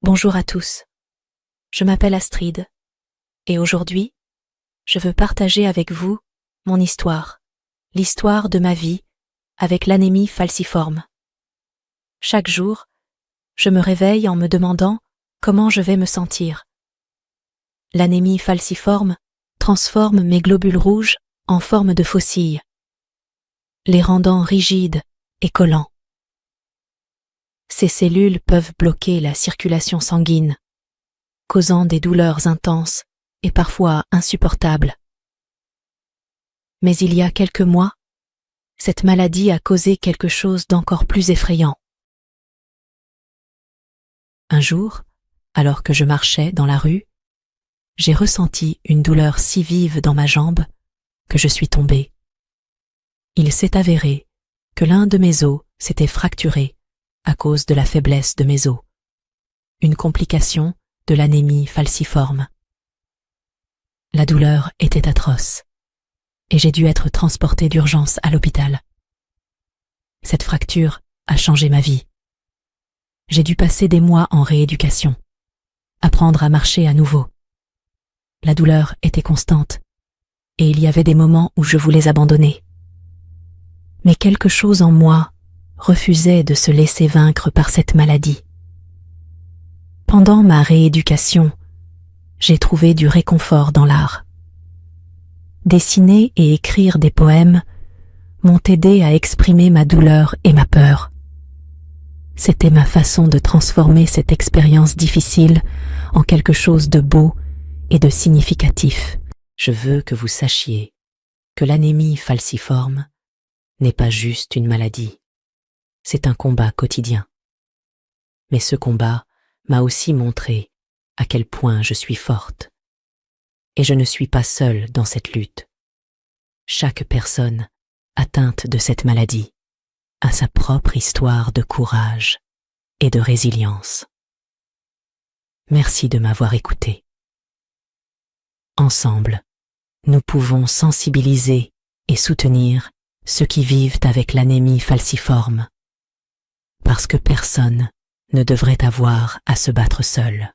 Bonjour à tous, je m'appelle Astrid et aujourd'hui, je veux partager avec vous mon histoire, l'histoire de ma vie avec l'anémie falciforme. Chaque jour, je me réveille en me demandant comment je vais me sentir. L'anémie falciforme transforme mes globules rouges en forme de faucilles, les rendant rigides et collants. Ces cellules peuvent bloquer la circulation sanguine, causant des douleurs intenses et parfois insupportables. Mais il y a quelques mois, cette maladie a causé quelque chose d'encore plus effrayant. Un jour, alors que je marchais dans la rue, j'ai ressenti une douleur si vive dans ma jambe que je suis tombée. Il s'est avéré que l'un de mes os s'était fracturé à cause de la faiblesse de mes os, une complication de l'anémie falciforme. La douleur était atroce et j'ai dû être transportée d'urgence à l'hôpital. Cette fracture a changé ma vie. J'ai dû passer des mois en rééducation, apprendre à marcher à nouveau. La douleur était constante et il y avait des moments où je voulais abandonner. Mais quelque chose en moi refusait de se laisser vaincre par cette maladie. Pendant ma rééducation, j'ai trouvé du réconfort dans l'art. Dessiner et écrire des poèmes m'ont aidé à exprimer ma douleur et ma peur. C'était ma façon de transformer cette expérience difficile en quelque chose de beau et de significatif. Je veux que vous sachiez que l'anémie falciforme n'est pas juste une maladie. C'est un combat quotidien. Mais ce combat m'a aussi montré à quel point je suis forte. Et je ne suis pas seule dans cette lutte. Chaque personne atteinte de cette maladie a sa propre histoire de courage et de résilience. Merci de m'avoir écouté. Ensemble, nous pouvons sensibiliser et soutenir ceux qui vivent avec l'anémie falciforme, parce que personne ne devrait avoir à se battre seul.